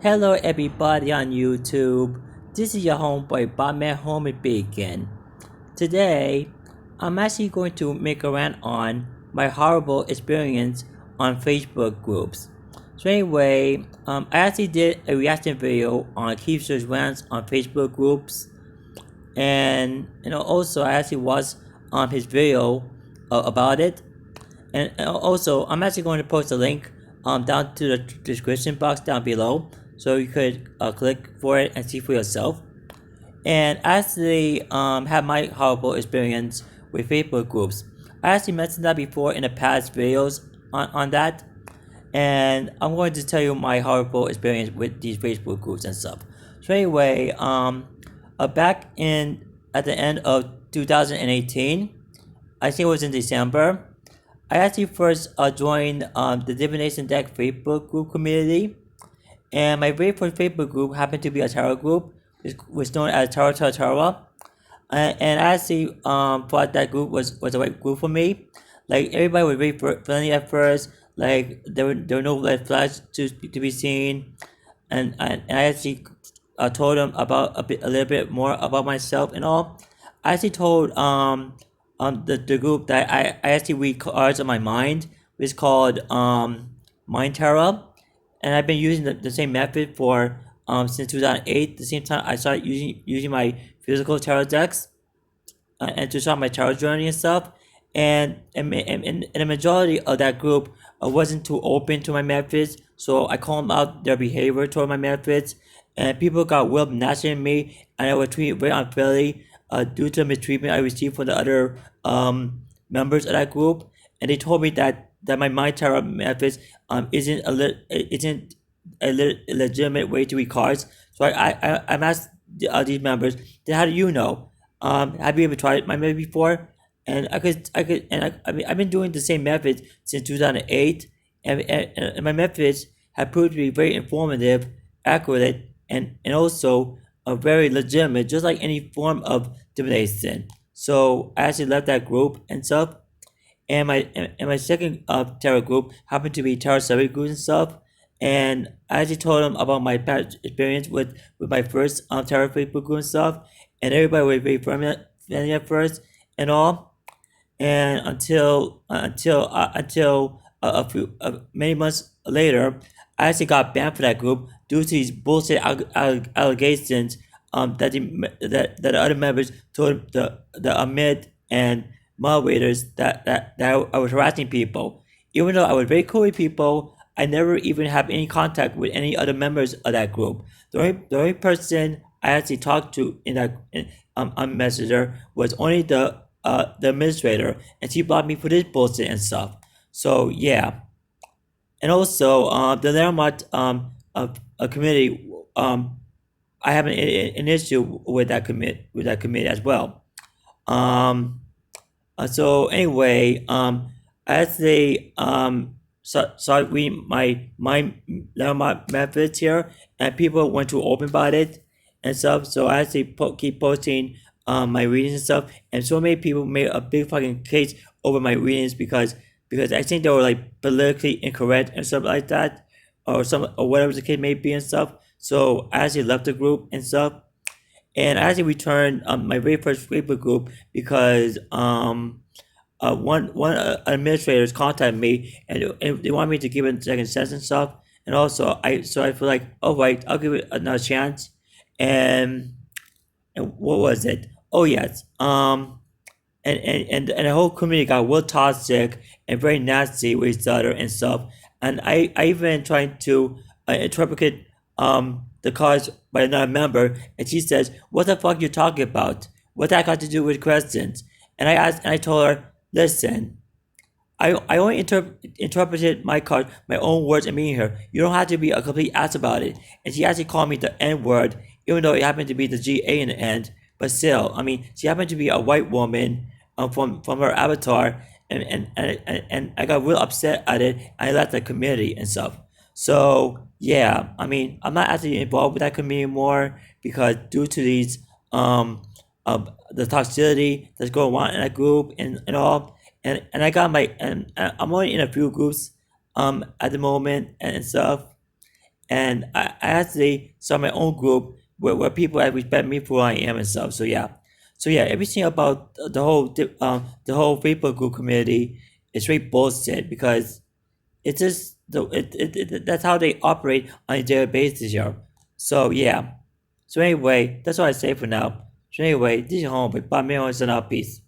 Hello everybody on YouTube. This is your homeboy Batman Home and Bacon. Today, I'm actually going to make a rant on my horrible experience on Facebook groups. So anyway, I actually did a reaction video on Keith's rants on Facebook groups, and also I actually watched his video about it. And also, I'm actually going to post a link down to the description box down below, so you could click for it and see for yourself. And I actually had my horrible experience with Facebook groups. I actually mentioned that before in the past videos on that, and I'm going to tell you my horrible experience with these Facebook groups and stuff. So anyway, back in at the end of 2018, I think it was in December. I actually first joined the Divination Deck Facebook group community, and my very first Facebook group happened to be a tarot group, which was known as Tarot Tarot Tarot. And I actually thought that group was the right group for me. Like everybody was very friendly at first. Like there were no red flags to be seen, and I actually told them about a little bit more about myself and all. I actually told the group that I actually read cards on my mind, which is called Mind Tarot, and I've been using the same method for since 2008. The same time I started using my physical tarot decks and to start my tarot journey and stuff. And the majority of that group wasn't too open to my methods, so I called them out their behavior toward my methods, and people got well nasty at me, and I was treated very unfairly due to the mistreatment I received from the other members of that group, and they told me that my mind tarot methods isn't a legitimate way to read cards. So I'm asked these members, then how do you know? Have you ever tried my method before? And I mean, I've been doing the same methods since 2008, and my methods have proved to be very informative, accurate, and also very legitimate, just like any form of divination. So I actually left that group and stuff, and my second tarot group happened to be tarot survey groups and stuff. And I actually told them about my past experience with my first tarot Facebook group and stuff, and everybody was very friendly at first and all, and until a few many months later, I actually got banned from that group due to these bullshit allegations that the other members told the Ahmed and moderators that I was harassing people. Even though I was very cool with people, I never even have any contact with any other members of that group. The only person I actually talked to in that on Messenger was only the administrator, and she blocked me for this bullshit and stuff. So yeah, and also the Learmont committee, I have an issue with that committee as well. Um, so anyway, as they start reading my Learmont methods here, and people went to open about it and stuff. So I actually keep posting my readings and stuff, and so many people made a big fucking case over my readings because I think they were like politically incorrect and stuff like that, or whatever the case may be and stuff. So I actually left the group and stuff, and I actually returned my very first Facebook group because one administrators contacted me, and they want me to give it a second chance and stuff. And also I feel like, all right, I'll give it another chance. And what was it? Oh yes. And the whole community got real toxic and very nasty with each other and stuff. And I even tried to interpret the cards by another member, and she says, "What the fuck you talking about? What that got to do with questions?" And I told her, "Listen, I only interpreted my card, my own words and meaning here. You don't have to be a complete ass about it." And she actually called me the N word, even though it happened to be the GA in the end. But still, I mean, she happened to be a white woman from her avatar, and I got real upset at it. I left the community and stuff. So yeah, I mean, I'm not actually involved with that community anymore because due to these the toxicity that's going on in that group and all, and I got my and I'm only in a few groups at the moment and stuff, and I actually saw my own group where people actually respect me for who I am and stuff. So yeah, everything about the whole Facebook group community is really bullshit because it's just that's how they operate on a daily basis, yo. So yeah. So anyway, that's what I say for now. So anyway, this is home with Bob Mills and our peace.